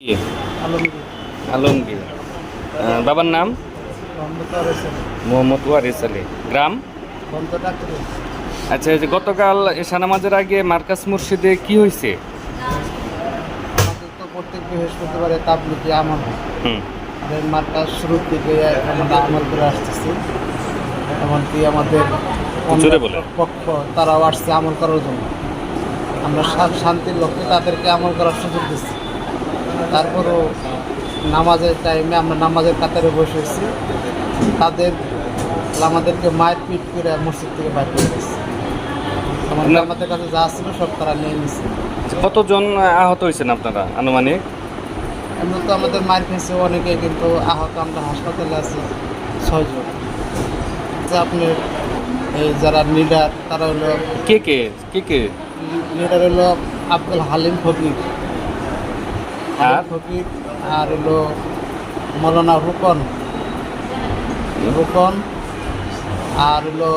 কি? আলমগীর। আলমগীর। বাবার নাম মোহাম্মদ ওয়ারিস আলী। মোহাম্মদ ওয়ারিস আলী। গ্রাম? বন্ধটাকে আচ্ছা, এই যে গতকাল এশা নামাজের আগে মার্কাজ মসজিদে কি হয়েছে? আমাদের তো প্রত্যেক বৃহস্পতিবারে তাবলিগে আমল হয়। হুম। আর এই মার্কাজ শুরুর থেকে আমরা আমল করে আসতেছি। এমনকি আমাদের জোরে বলেন। পক্ষ তারাও আসছে আমল করার জন্য। আমরা শান্তির লক্ষ্যে তাদেরকে আমল করার সুযোগ দিচ্ছি। তারপরও নামাজের টাইমে আমরা নামাজের কাতারে বসেছি, তাদের আমাদেরকে মায়ের পিট করে মসজিদ থেকে বাইর করে দিচ্ছে। আমাদের কাছে যা ছিল সব তারা নিয়ে নিচ্ছে। কতজন আহত হয়েছেন আপনারা আনুমানিক? এমনি তো আমাদের মায়ের খেয়েছে অনেকে, কিন্তু আহত আমরা হাসপাতালে আছি 6 জন। যে আপনার এই যারা লিডার তারা হলো কে কে কে কে? লিডার হলো আব্দুল হালিম ফকির আর? ফকির, আর হলো মৌলানা রুকন, আর হলো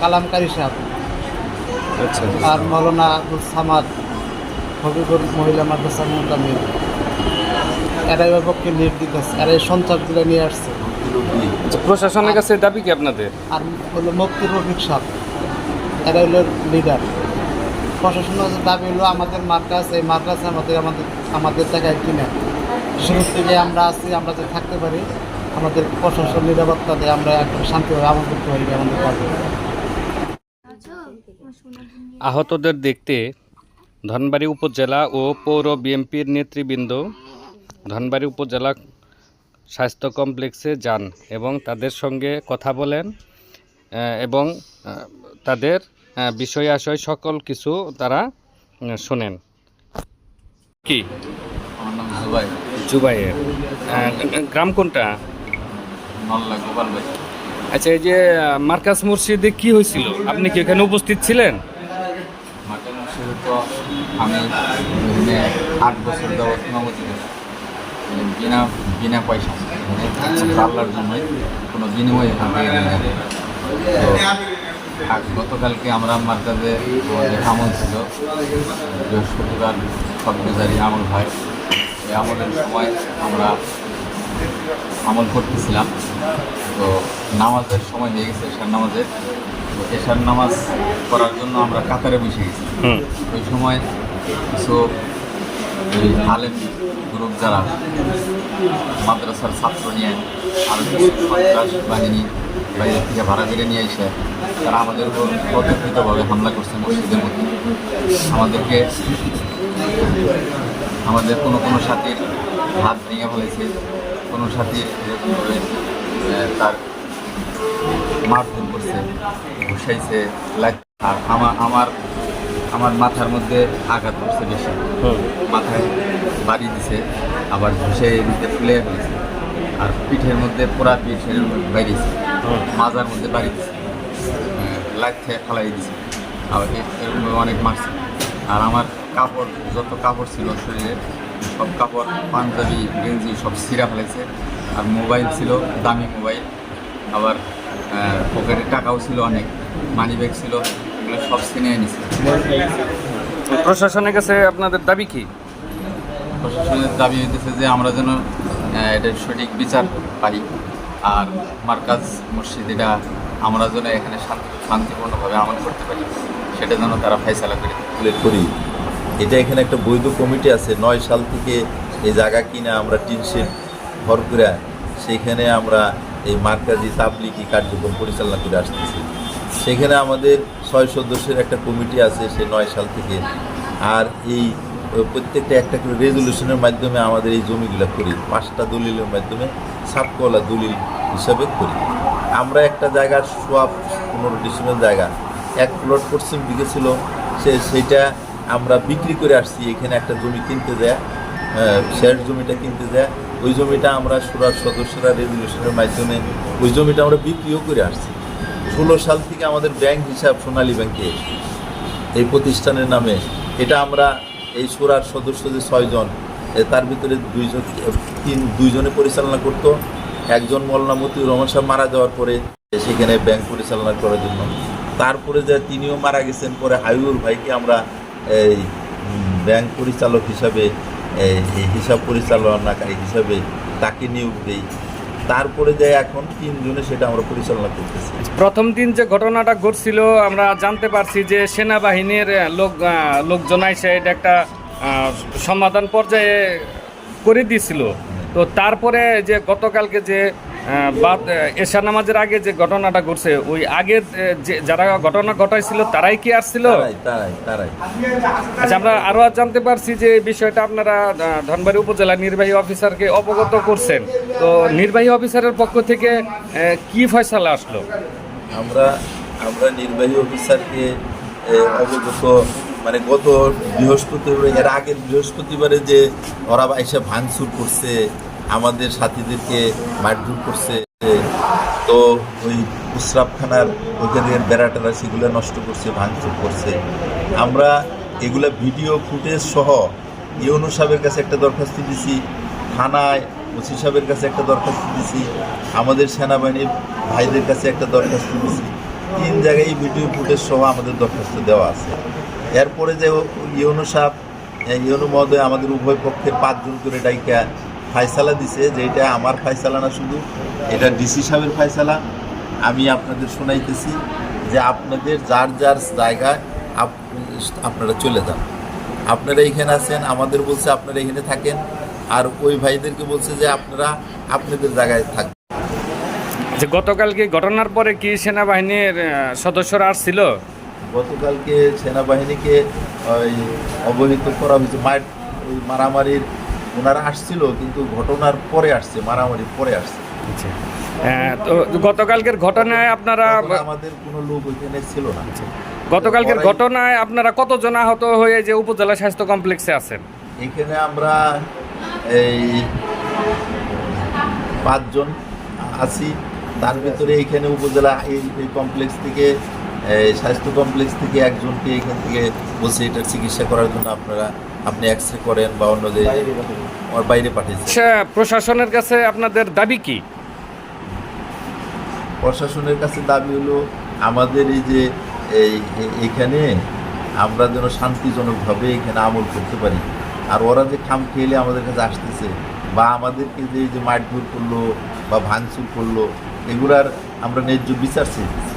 কালামকারী সাহেব, আচ্ছা। আর মৌলানা আব্দুল সামাদ, হবিবুর মহিলা মাদ্রাসা মুতামিম। এরা এবার পক্ষে নির্দিত আছে, এরা এই সঞ্চারগুলো নিয়ে আসছে। আচ্ছা, প্রশাসনের কাছে দাবি কি আপনাদের? আর হলো মুফতি রফিক সাহেব, এরা হলো লিডার। প্রশাসনের দাবি হলো আমাদের মার্কাজ, এই মার্কাজ আমাদের জায়গায় কিনে শুরু থেকে আমরা আছি, আমরা যে থাকতে পারি, আমাদের প্রশাসন নিরাপত্তা দেয়, আমরা একটা শান্তিভাবে আমল করতে পারি আমাদের কাজে। আহতদের দেখতে ধনবাড়ী উপজেলা ও পৌর বিএনপির নেতৃবৃন্দ ধনবাড়ী উপজেলা স্বাস্থ্য কমপ্লেক্সে যান এবং তাদের সঙ্গে কথা বলেন এবং তাদের বিষয় আশয় সকল কিছু তারা শোনেন। কি? আমার নাম জুবাই। জুবাইয়ের। গ্রাম কোনটা? নল্লা গোপাল ভাই। আচ্ছা, এই যে মার্কাজ মসজিদে কি হয়েছিল, আপনি কি এখানে উপস্থিত ছিলেন? মার্কাজ মসজিদে তো আমি এখানে 8 বছর যাবৎ ইমামতি করি, বিনা বিনা পয়সা, আল্লাহর জন্যই, কোনো বিনিময়ে এখান থেকে নেই। তো গতকালকে আমরা মার্কাজে আমাদের আমল ছিল, বৃহস্পতিবার সবগুজারি আমল হয়। এই আমলের সময় আমরা আমল করতেছিলাম, তো নামাজের সময় হয়ে গেছে এশার নামাজের। তো এশার নামাজ করার জন্য আমরা কাতারে বসে গেছি। ওই সময় কিছু ওই আলেম গ্রুপ যারা মাদ্রাসার ছাত্র নিয়ে আরও কিছু সন্ত্রাস বাহিনী বাইরে থেকে ভাড়া করে নিয়ে এসে তারা আমাদের উপর অতর্কিতভাবে হামলা করছে মসজিদের মধ্যে। আমাদের কোনো সাথীর হাত ভেঙে ফেলেছে, কোনো সাথীর এরকমভাবে তার মারধর করছে, ঘুষাইছে, আর আমার মাথার মধ্যে আঘাত করছে বেশি, মাথায় বাড়ি দিছে, আবার ঘুষে দিতে ফুলে ফেলেছে, আর পিঠের মধ্যে পোড়া পিঠের বাইরেছে, মাজার মধ্যে বাড়ি দিছে, লাইট খেয়ে ফালাই দিছে, আবার এরকমভাবে অনেক মারছে। আর আমার কাপড়, যত কাপড় ছিল শরীরে সব কাপড়, পাঞ্জাবি গেঞ্জি সব ছিঁড়া ফেলেছে। আর মোবাইল ছিল, দামি মোবাইল, আবার পকেটে টাকাও ছিল অনেক, মানি ব্যাগ ছিল, এগুলো সব ছিনিয়ে নিছে। প্রশাসনের কাছে আপনাদের দাবি কি? প্রশাসনের দাবি হইতেছে যে আমরা যেন এটার সঠিক বিচার পাই, আর মার্কাজ মসজিদ এটা আমরা যেন এখানে শান্তিপূর্ণভাবে আমল করতে পারি, সেটা যেন তারা ফয়সালা করি। এটা এখানে একটা বৈধ কমিটি আছে, 9 সাল থেকে এই জায়গা কিনে আমরা টিনশেড ঘর করে সেখানে আমরা এই মার্কাজি তাবলিগি কার্যক্রম পরিচালনা করে আসতেছি। সেখানে আমাদের 6 সদস্যের একটা কমিটি আছে সে 9 সাল থেকে। আর এই প্রত্যেকটা একটা করে রেজলিউশনের মাধ্যমে আমাদের এই জমিগুলো করি, 5টা দলিলের মাধ্যমে সাতকলা দলিল হিসাবে করি। আমরা একটা জায়গার 15 ডিসিমেল জায়গা, 1 প্লট পশ্চিম দিকে ছিল, সেইটা আমরা বিক্রি করে আসছি। এখানে একটা জমি কিনতে যায়, শেয়ার জমিটা কিনতে যায়, ওই জমিটা আমরা সুরার সদস্যরা রেজলিউশনের মাধ্যমে ওই জমিটা আমরা বিক্রিও করে আসছি। 16 সাল থেকে আমাদের ব্যাংক হিসাব সোনালী ব্যাংকে এই প্রতিষ্ঠানের নামে, এটা আমরা এই সুরার সদস্য যে 6 জন, তার ভিতরে 2জনে পরিচালনা করতো। একজন মৌলানা মতিউর রহমান সাহেব মারা যাওয়ার পরে সেখানে ব্যাংক পরিচালনা করার জন্য, তারপরে যে তিনিও মারা গেছেন, পরে হাবিবুর ভাইকে আমরা এই ব্যাংক পরিচালক হিসাবে এই হিসাব পরিচালনাকারী হিসাবে তাকে নিয়োগ দিই। তারপরে যে এখন 3 জনে সেটা আমরা পরিচালনা করতেছি। প্রথম দিন যে ঘটনাটা ঘটছিল আমরা জানতে পারছি যে সেনাবাহিনীর লোকজন এসে এটা একটা সমাধান পর্যায়ে করে দিয়েছিল। তো তারপরে যে গতকালকে যে এশা নামাজের আগে যে ঘটনাটা ঘটছে, ওই আগে যে যারা ঘটনা ঘটাইছিল তারাই কি আসছিল? তারাই। আচ্ছা, আমরা আরও জানতে পারছি যে এই বিষয়টা আপনারা ধনবাড়ী উপজেলা নির্বাহী অফিসারকে অবগত করছেন। তো নির্বাহী অফিসারের পক্ষ থেকে কি ফয়সালা আসলো? আমরা নির্বাহী অফিসারকে অবগত, মানে গত বৃহস্পতিবার, এর আগের বৃহস্পতিবারে যে ওরা এসে ভাঙচুর করছে, আমাদের সাথীদেরকে মারধর করছে, তো ওই উসরাফখানার ওইখানের বেড়াটারা সেগুলো নষ্ট করছে, ভাঙচুর করছে। আমরা এগুলা ভিডিও ফুটেজ সহ ইউনূর সাহেবের কাছে একটা দরখাস্ত দিছি, থানায় ওসি সাহেবের কাছে একটা দরখাস্ত দিছি, আমাদের সেনাবাহিনীর ভাইদের কাছে একটা দরখাস্ত দিছি। 3 জায়গায় এই ভিডিও ফুটেজ সহ আমাদের দরখাস্ত দেওয়া আছে। এরপরে যে ইউনূ মহোদয় আমাদের উভয় পক্ষের 5 জন করে ডাইকা ফায়সালা দিছে, যে এটা আমার ফায়সালা না, শুধু এটা ডিসি সাহেবের ফায়সালা। আমি আপনাদের শোনাইতেছি যে আপনাদের যার যার জায়গায় আপনারা চলে যান, আপনারা এখানে আছেন, আমাদের বলছে আপনারা এখানে থাকেন, আর ওই ভাইদেরকে বলছে যে আপনারা আপনাদের জায়গায় থাকবেন। যে গতকালকে ঘটনার পরে কি সেনাবাহিনীর সদস্যরা আসছিল? গতকালকে সেনাবাহিনীকে ওই অবহিত করা হয়েছে, ওই মারামারির ওনারা আসছিল, কিন্তু ঘটনার পরে আসছে, মারামারির পরে আসছে। তো গতকালকের ঘটনায় আপনারা, আমাদের কোনো লোক ওইখানে ছিল না। গতকালকের ঘটনায় আপনারা কতজন আহত হয়ে যে উপজেলা স্বাস্থ্য কমপ্লেক্সে আছেন? এখানে আমরা এই 5 জন আছি। তার ভিতরে এইখানে উপজেলা এই কমপ্লেক্স থেকে, স্বাস্থ্য কমপ্লেক্স থেকে একজনকে এখান থেকে বলছে এটার চিকিৎসা করার জন্য আপনি এক্সরে করেন বা অন্য যে বাইরে পাঠিয়েছে। প্রশাসনের কাছে আপনাদের দাবি কি? প্রশাসনের কাছে দাবি হলো আমাদের এই যে এইখানে আমরা যেন শান্তিজনকভাবে এখানে আমল করতে পারি। আর ওরা যে খাম খেলে আমাদের কাছে আসতেছে বা আমাদেরকে যে মারধর করলো বা ভাঙচুর করলো, এগুলার আমরা ন্যায্য বিচার চেয়েছি।